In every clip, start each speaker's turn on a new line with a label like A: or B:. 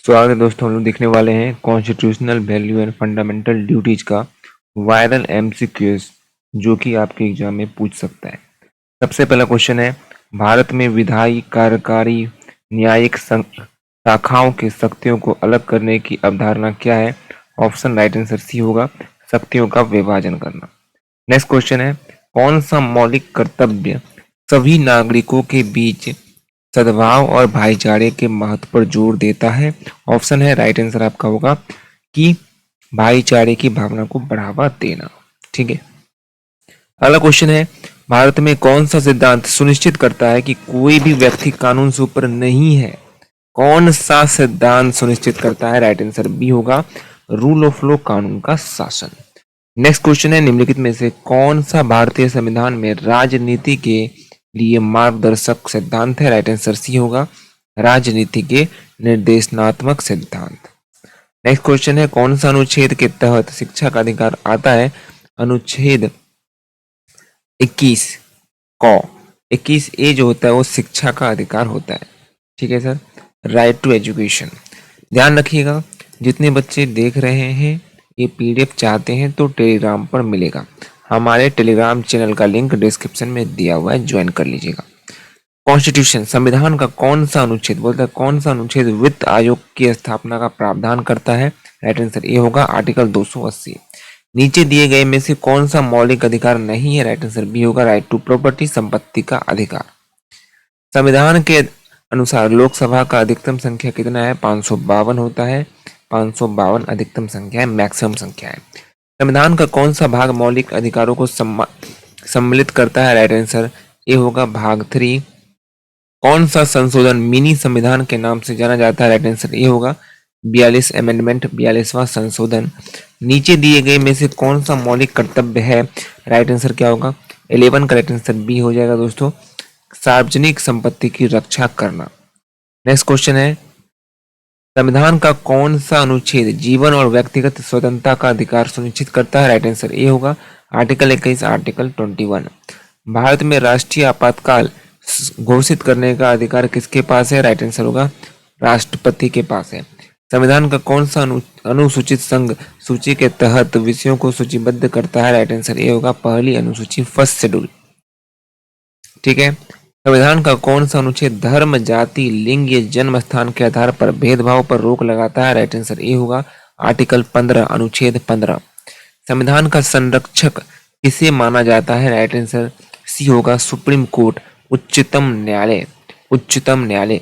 A: स्वागत है दोस्तों। हम लोग देखने वाले हैं constitutional value and fundamental duties का वायरल एमसीक्यूज जो कि आपके एग्जाम में पूछ सकता है। सबसे पहला क्वेश्चन है, भारत में विधायी, कार्यकारी, न्यायिक शाखाओं की शक्तियों को अलग करने की अवधारणा क्या है? ऑप्शन राइट आंसर सी होगा, शक्तियों का विभाजन करना। नेक्स्ट क्वेश्चन है, कौन सा मौलिक कर्तव्य सभी नागरिकों के बीच सद्भाव और भाईचारे के महत्व पर जोर देता है? ऑप्शन है राइट आंसर आपका होगा कि भाईचारे की भावना को बढ़ावा देना। ठीक है, अगला क्वेश्चन है, भारत में कौन सा सिद्धांत सुनिश्चित करता है कि कोई भी व्यक्ति कानून से ऊपर नहीं है? कौन सा सिद्धांत सुनिश्चित करता है? राइट आंसर बी होगा, रूल ऑफ लॉ, कानून का शासन। नेक्स्ट क्वेश्चन है, निम्नलिखित में से कौन सा भारतीय संविधान में राजनीति के लिए मार्गदर्शक सिद्धांत है? राइट आंसर सी होगा, राजनीति के निर्देशनात्मक सिद्धांत। नेक्स्ट क्वेश्चन है, कौन सा अनुच्छेद के तहत शिक्षा का अधिकार आता है? अनुच्छेद 21 क 21A जो होता है वो शिक्षा का अधिकार होता है। ठीक है सर, राइट टू एजुकेशन। ध्यान रखिएगा, जितने बच्चे देख रहे हैं ये पीडीएफ चाहते हैं तो टेलीग्राम पर मिलेगा। हमारे टेलीग्राम चैनल का लिंक डिस्क्रिप्शन में दिया हुआ है, ज्वाइन कर लीजिएगा। कॉन्स्टिट्यूशन, संविधान का कौन सा अनुच्छेद बोलता है, कौन सा अनुच्छेद वित्त आयोग की स्थापना का प्रावधान करता है? राइट आंसर ए होगा, आर्टिकल 280। नीचे दिए गए में से कौन सा मौलिक अधिकार नहीं है? राइट आंसर बी होगा, राइट टू प्रॉपर्टी, संपत्ति का अधिकार। संविधान के अनुसार लोकसभा का अधिकतम संख्या कितना है? 552 होता है। 552 अधिकतम संख्या है, मैक्सिमम संख्या है। संविधान का कौन सा भाग मौलिक अधिकारों को सम्मिलित करता है? राइट आंसर ए होगा, भाग 3। कौन सा संशोधन मिनी संविधान के नाम से जाना जाता है? राइट आंसर ए होगा, 42 अमेंडमेंट, 42वां संशोधन। नीचे दिए गए में से कौन सा मौलिक कर्तव्य है? राइट आंसर क्या होगा? 11 का राइट आंसर बी हो जाएगा दोस्तों, सार्वजनिक संपत्ति की रक्षा करना। नेक्स्ट क्वेश्चन है, संविधान का कौन सा अनुच्छेद जीवन और व्यक्तिगत स्वतंत्रता का अधिकार सुनिश्चित करता है? राइट आंसर ए होगा, आर्टिकल 21, आर्टिकल 21। भारत में राष्ट्रीय आपातकाल घोषित करने का अधिकार किसके पास है? राइट आंसर होगा, राष्ट्रपति के पास है। संविधान का कौन सा अनुसूचित संघ सूची के तहत विषयों को सूचीबद्ध करता है? राइट आंसर ए होगा, पहली अनुसूची, फर्स्ट शेड्यूल। ठीक है, संविधान का कौन सा अनुच्छेद धर्म, जाति, लिंग या जन्म स्थान के आधार पर भेदभाव पर रोक लगाता है? राइट आंसर ए होगा, आर्टिकल 15, अनुच्छेद 15। संविधान का संरक्षक किसे माना जाता है? राइट आंसर सी होगा, सुप्रीम कोर्ट, उच्चतम न्यायालय, उच्चतम न्यायालय।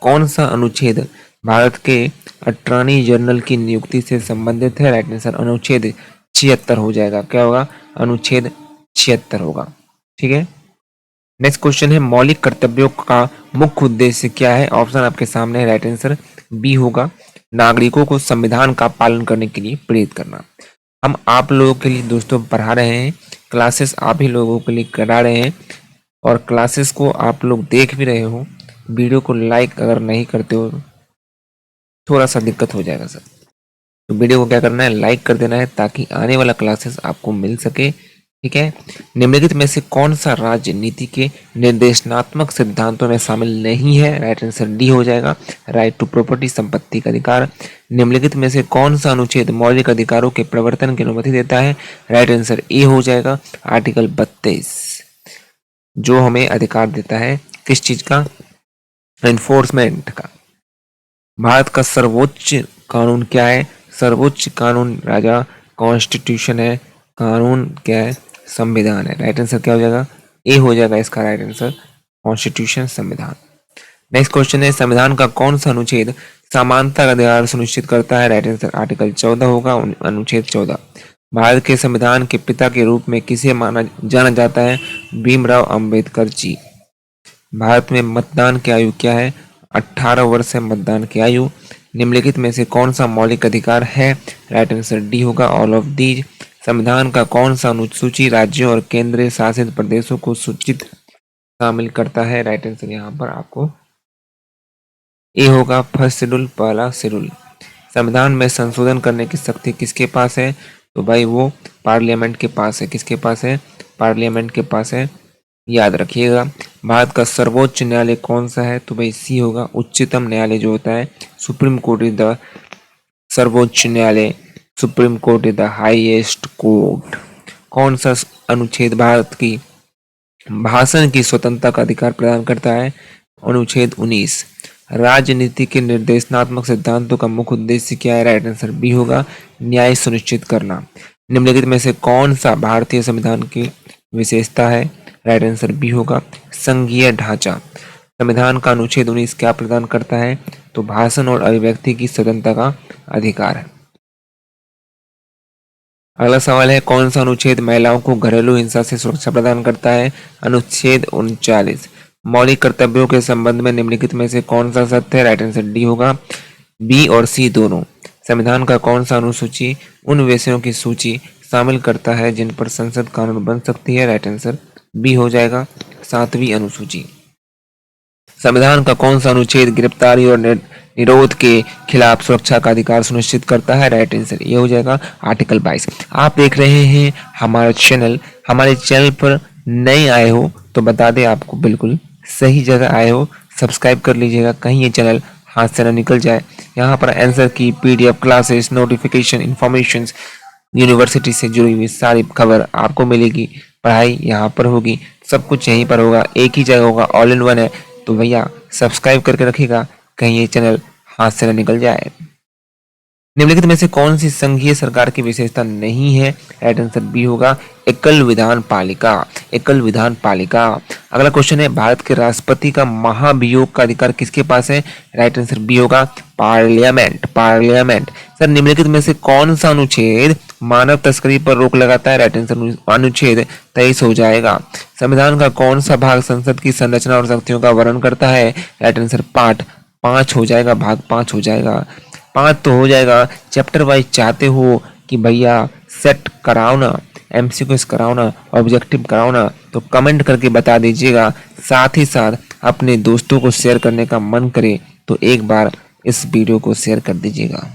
A: कौन सा अनुच्छेद भारत के अटॉर्नी जनरल की नियुक्ति से संबंधित है? राइट आंसर अनुच्छेद 76 हो जाएगा। क्या होगा? अनुच्छेद 76 होगा। ठीक है, नेक्स्ट क्वेश्चन है, मौलिक कर्तव्यों का मुख्य उद्देश्य क्या है? ऑप्शन आपके सामने है, राइट आंसर बी होगा, नागरिकों को संविधान का पालन करने के लिए प्रेरित करना। हम आप लोगों के लिए दोस्तों पढ़ा रहे हैं, क्लासेस आप ही लोगों के लिए करा रहे हैं और क्लासेस को आप लोग देख भी रहे हो। वीडियो को लाइक अगर नहीं करते हो थोड़ा सा दिक्कत हो जाएगा सर, तो वीडियो को क्या करना है, लाइक कर देना है ताकि आने वाला क्लासेस आपको मिल सके। ठीक है, निम्नलिखित में से कौन सा राजनीति के निर्देशनात्मक सिद्धांतों में शामिल नहीं है? राइट आंसर डी हो जाएगा, राइट टू प्रॉपर्टी, संपत्ति का अधिकार। निम्नलिखित में से कौन सा अनुच्छेद मौलिक अधिकारों के प्रवर्तन की अनुमति देता है? राइट आंसर ए हो जाएगा, आर्टिकल 32, जो हमें अधिकार देता है किस चीज का? एनफोर्समेंट का। भारत का सर्वोच्च कानून क्या है? सर्वोच्च कानून राजा कॉन्स्टिट्यूशन है, कानून क्या है? संविधान है। राइट आंसर क्या हो जाएगा? ए हो जाएगा इसका राइट आंसर, कॉन्स्टिट्यूशन, संविधान। नेक्स्ट क्वेश्चन है, संविधान का कौन सा अनुच्छेद समानता का अधिकार सुनिश्चित करता है? राइट आंसर आर्टिकल 14 होगा, अनुच्छेद 14। भारत के संविधान के पिता के रूप में किसे जाना जाता है? भीमराव अंबेडकर जी। भारत में मतदान की आयु क्या है? 18 वर्ष है मतदान की आयु। निम्नलिखित में से कौन सा मौलिक अधिकार है? राइट आंसर डी होगा, ऑल ऑफ दीज। संविधान का कौन सा अनुसूची राज्यों और केंद्रीय शासित प्रदेशों को सूचित शामिल करता है? राइट आंसर यहाँ पर आपको ए होगा, फर्स्ट शेड्यूल, पहला शेड्यूल। संविधान में संशोधन करने की शक्ति किसके पास है? तो भाई वो पार्लियामेंट के पास है। किसके पास है? पार्लियामेंट के पास है। याद रखिएगा। भारत का सर्वोच्च न्यायालय कौन सा है? तो भाई सी होगा। उच्चतम न्यायालय जो होता है, सुप्रीम कोर्ट इज द सर्वोच्च न्यायालय। Supreme court is the highest court. कौन सा अनुच्छेद भारत की भाषण की स्वतंत्रता का अधिकार प्रदान करता है? अनुच्छेद 19। राजनीति के निर्देशनात्मक सिद्धांतों का मुख्य उद्देश्य क्या है? राइट आंसर बी होगा, न्याय सुनिश्चित करना। निम्नलिखित में से कौन सा भारतीय संविधान की विशेषता है? राइट आंसर बी होगा, संघीय ढांचा। संविधान का अनुच्छेद 19 क्या प्रदान करता है? तो भाषण और अभिव्यक्ति की स्वतंत्रता का अधिकार है। अगला सवाल है, कौन सा अनुच्छेद महिलाओं को घरेलू हिंसा से सुरक्षा प्रदान करता है? अनुच्छेद 39। मौलिक कर्तव्यों के संबंध में निम्नलिखित में से कौन सा सत्य है? राइट आंसर डी होगा, बी और सी दोनों। संविधान का कौन सा अनुसूची उन विषयों की सूची शामिल करता है जिन पर संसद कानून बन सकती है? राइट आंसर बी हो जाएगा, 7वीं अनुसूची। संविधान का कौन सा अनुच्छेद गिरफ्तारी और निरोध के खिलाफ सुरक्षा का अधिकार सुनिश्चित करता है? राइट आंसर ये हो जाएगा, आर्टिकल 22। आप देख रहे हैं हमारा चैनल। हमारे चैनल पर नए आए हो तो बता दें, आपको बिल्कुल सही जगह आए हो। सब्सक्राइब कर लीजिएगा, कहीं ये चैनल हाथ से ना निकल जाए। यहाँ पर आंसर की PDF classes, notification, information, university से जुड़ी हुई सारी खबर आपको मिलेगी। पढ़ाई यहाँ पर होगी, सब कुछ यहीं पर होगा, एक ही जगह होगा, ऑल इन वन है। तो भैया सब्सक्राइब करके रखिएगा, कहीं ये चैनल हाथ से न निकल जाए। निम्नलिखित में से कौन सी संघीय सरकार की विशेषता नहीं है? राइट आंसर बी होगा, एकल विधान पालिका। एकल विधान पालिका। अगला क्वेश्चन है, भारत के राष्ट्रपति का महाभियोग का अधिकार किसके पास है? राइट आंसर बी होगा, पार्लियामेंट। पार्लियामेंट। सर निम्नलिखित में से कौन सा अनुच्छेद मानव तस्करी पर रोक लगाता है? राइट आंसर अनुच्छेद 23 हो जाएगा। संविधान का कौन सा भाग संसद की संरचना और शक्तियों का वर्णन करता है? राइट आंसर पार्ट 5 हो जाएगा, भाग 5 हो जाएगा। 5 तो हो जाएगा। चैप्टर वाइज चाहते हो कि भैया सेट कराओ ना, MCQs कराओ ना, ऑब्जेक्टिव कराओ ना, तो कमेंट करके बता दीजिएगा। साथ ही साथ अपने दोस्तों को शेयर करने का मन करे तो एक बार इस वीडियो को शेयर कर दीजिएगा।